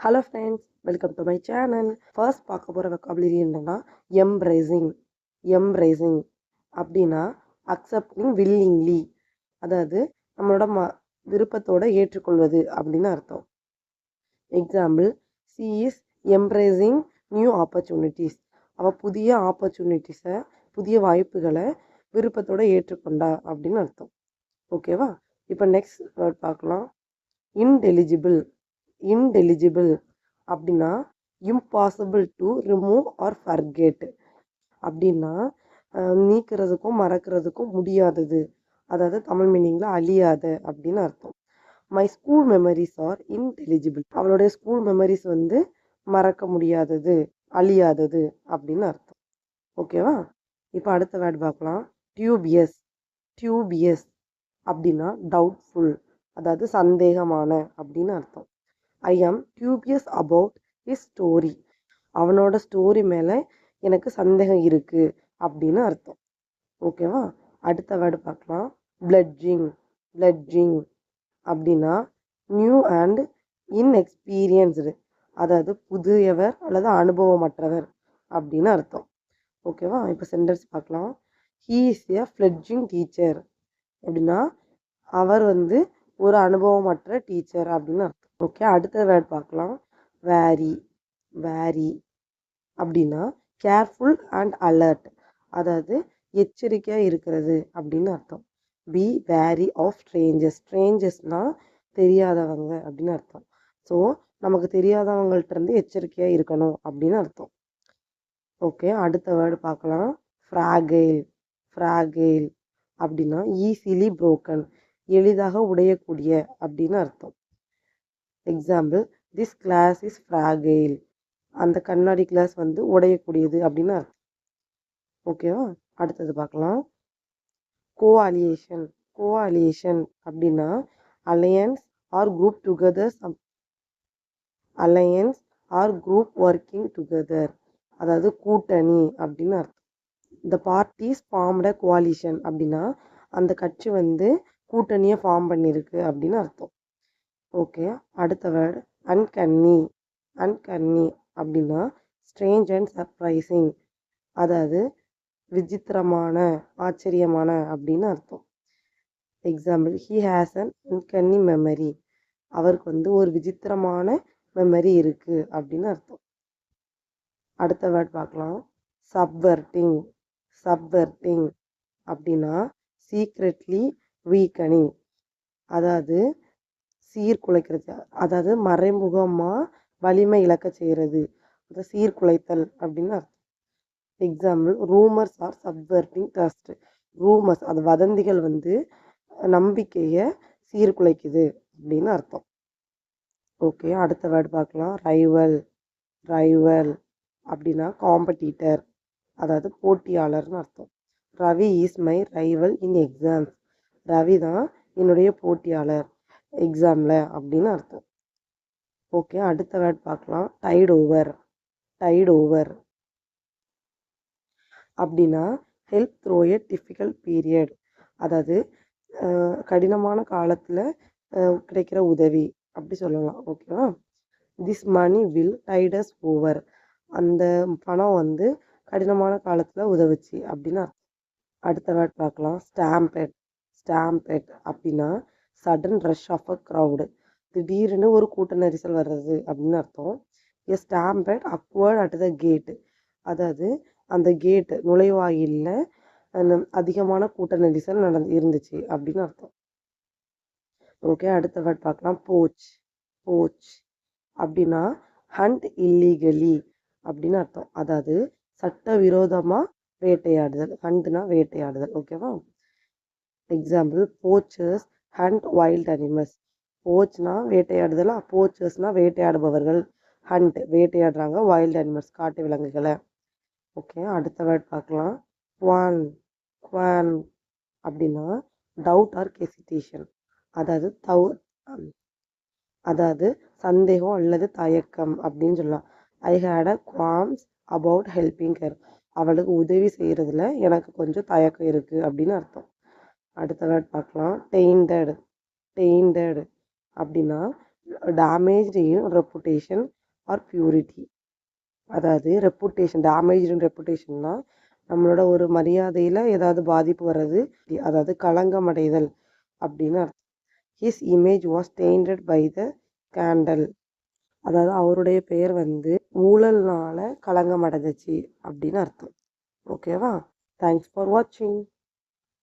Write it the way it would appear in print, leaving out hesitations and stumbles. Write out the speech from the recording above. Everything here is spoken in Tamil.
Hello friends, welcome to my channel. First பார்க்க போகிற வெக்காபுலரி என்னன்னா எம்ப்ரேசிங். எம்ப்ரேசிங் அப்படின்னா அக்செப்டிங் வில்லிங்லி, அதாவது நம்மளோட விருப்பத்தோட ஏற்றுக்கொள்வது அப்படின்னு அர்த்தம். Example, C is embracing new opportunities. அவள் புதிய ஆப்பர்ச்சுனிட்டிஸை, புதிய வாய்ப்புகளை விருப்பத்தோட ஏற்றுக்கொண்டா அப்படின்னு அர்த்தம். ஓகேவா? இப்போ நெக்ஸ்ட் வேர்ட் பார்க்கலாம். இன்டெலிஜிபிள். இன்டெலிஜிபிள் அப்படின்னா impossible to remove or forget. அப்படின்னா நீக்கிறதுக்கும் மறக்கிறதுக்கும் முடியாதது, அதாவது தமிழ் மீனிங்கில் அழியாத அப்படின்னு அர்த்தம். My school memories are intelligible. அவளுடைய ஸ்கூல் மெமரிஸ் வந்து மறக்க முடியாதது, அழியாதது அப்படின்னு அர்த்தம். ஓகேவா? இப்போ அடுத்த வேர்ட் பார்க்கலாம். டியூபியஸ். டியூபியஸ் அப்படின்னா டவுட்ஃபுல், அதாவது சந்தேகமான அப்படின்னு அர்த்தம். ஐ ஆம் டியூபியஸ் அபவுட் ஹிஸ் ஸ்டோரி. அவனோட ஸ்டோரி மேலே எனக்கு சந்தேகம் இருக்குது அப்படின்னு அர்த்தம். ஓகேவா? அடுத்த வேர்டு பார்க்கலாம். பிளட்ஜிங். பிளட்ஜிங் அப்படின்னா நியூ அண்ட் இன்எக்ஸ்பீரியன்ஸ்டு, அதாவது புதியவர் அல்லது அனுபவமற்றவர் அப்படின்னு அர்த்தம். ஓகேவா? இப்போ சென்டென்ஸ் பார்க்கலாம். ஹீ இஸ் எ ஃப்ளட்ஜிங் டீச்சர் அப்படின்னா அவர் வந்து ஒரு அனுபவமற்ற டீச்சர் அப்படின்னு அர்த்தம். ஓகே, அடுத்த வேர்ட் பார்க்கலாம். வேரி. வேரி அப்படின்னா கேர்ஃபுல் அண்ட் அலர்ட், அதாவது எச்சரிக்கையாக இருக்கிறது அப்படின்னு அர்த்தம். Be wary of strangers. ஸ்ட்ரேஞ்சர்ஸ்னால் தெரியாதவங்க அப்படின்னு அர்த்தம். ஸோ நமக்கு தெரியாதவங்கள்ட்ட இருந்து எச்சரிக்கையாக இருக்கணும் அப்படின்னு அர்த்தம். ஓகே, அடுத்த வேர்டு பார்க்கலாம். ஃப்ராகைல். ஃப்ராகைல் அப்படின்னா ஈஸிலி புரோக்கன், எளிதாக உடையக்கூடிய அப்படின்னு அர்த்தம். Example, this glass is fragile. அந்த கண்ணாடி கிளாஸ் வந்து உடையக்கூடியது அப்படின்னு அர்த்தம். ஓகேவா? அடுத்தது பார்க்கலாம். கோஅலியேஷன். கோஅலியேஷன் அப்படின்னா alliance or group together. Alliance or group working together, அதாவது கூட்டணி அப்படின்னு அர்த்தம். த பார்ட்டிஸ் ஃபார்ம்ட் அ கோஅலிஷன் அப்படின்னா அந்த கட்சி வந்து கூட்டணியை ஃபார்ம் பண்ணியிருக்கு அப்படின்னு அர்த்தம். ஓகே, அடுத்த வேர்டு அன்கன்னி. அன்கன்னி அப்படின்னா ஸ்ட்ரேஞ்ச் அண்ட் சர்ப்ரைசிங், அதாவது விசித்திரமான, ஆச்சரியமான அப்படின்னு அர்த்தம். Example, he has an uncanny memory. அவருக்கு வந்து ஒரு விசித்திரமான மெமரி இருக்குது அப்படின்னு அர்த்தம். அடுத்த வேர்ட் பார்க்கலாம். சப்வெர்ட்டிங். சப்வெர்ட்டிங் அப்படின்னா சீக்ரெட்லி வீக்கனிங், அதாவது சீர்குலைக்கிறது, அதாவது மறைமுகமாக வலிமை இழக்க செய்கிறது, அது சீர்குலைத்தல் அப்படின்னு அர்த்தம். Example, rumours are subverting trust. Rumours, அது வதந்திகள் வந்து நம்பிக்கையை சீர்குலைக்குது அப்படின்னு அர்த்தம். ஓகே, அடுத்த வேர்டு பார்க்கலாம். ரைவல். ரைவல் அப்படின்னா காம்படிட்டர், அதாவது போட்டியாளர்னு அர்த்தம். Ravi is my rival in exams. Ravi தான் என்னுடைய போட்டியாளர் எக்ஸாமில் அப்படின்னு அர்த்தம். ஓகே, அடுத்த வேர்ட் பார்க்கலாம். Tide over. டைட் ஓவர் அப்படின்னா help through a difficult period, அதாவது கடினமான காலத்தில் கிடைக்கிற உதவி அப்படி சொல்லலாம். ஓகேவா? This money will tide us over. அந்த பணம் வந்து கடினமான காலத்தில் உதவுச்சு அப்படின்னு அர்த்தம். அடுத்த வேர்ட் பார்க்கலாம். ஸ்டாம்பெட். ஸ்டாம்பெட் அப்படின்னா sudden rush of a crowd, திடீர்னு ஒரு கூட்ட நெரிசல் வர்றது அப்படின்னு அர்த்தம். A stampede occurred at the gate, அதாவது அந்த கேட்டு நுழைவாயிலில் அதிகமான கூட்ட நெரிசல் இருந்துச்சு அப்படின்னு அர்த்தம். ஓகே, அடுத்த வேர்ட் பார்க்கலாம். போச். போச் அப்படின்னா ஹண்ட் இல்லீகலி அப்படின்னு அர்த்தம், அதாவது சட்டவிரோதமாக வேட்டையாடுதல். ஹண்ட்னா வேட்டையாடுதல். ஓகேவா? Example, poachers hunt wild animals. போச்னா வேட்டையாடுதல், போச்சர்ஸ்னா வேட்டையாடுபவர்கள், ஹண்ட் வேட்டையாடுறாங்க, வைல்ட் அனிமல்ஸ் காட்டு விலங்குகளை. ஓகே, அடுத்த வேர்ட் பார்க்கலாம். குவான். குவான் அப்படின்னா டவுட் ஆர் ஹெசிடேஷன், அதாவது அதாவது சந்தேகம் அல்லது தயக்கம் அப்படின்னு சொல்லலாம். I had a qualms about helping her. அவளுக்கு உதவி செய்கிறதுல எனக்கு கொஞ்சம் தயக்கம் இருக்குது அப்படின்னு அர்த்தம். அடுத்த வேர்ட் பார்க்கலாம். டெயின்டட். டெயின்டட் அப்படின்னா டேமேஜ்டு இன் ரெப்புடேஷன் ஆர் பியூரிட்டி. அதாவது டேமேஜ்டு இன் ரெப்புடேஷன்னா நம்மளோட ஒரு மரியாதையில் ஏதாவது பாதிப்பு வர்றது, அதாவது களங்கம் அடைதல் அப்படின்னு அர்த்தம். His image was tainted by the scandal. அதாவது அவருடைய பெயர் வந்து ஊழல்னால களங்கம் அடைஞ்சிச்சு அப்படின்னு அர்த்தம். ஓகேவா? தேங்க்ஸ் ஃபார் வாட்சிங்.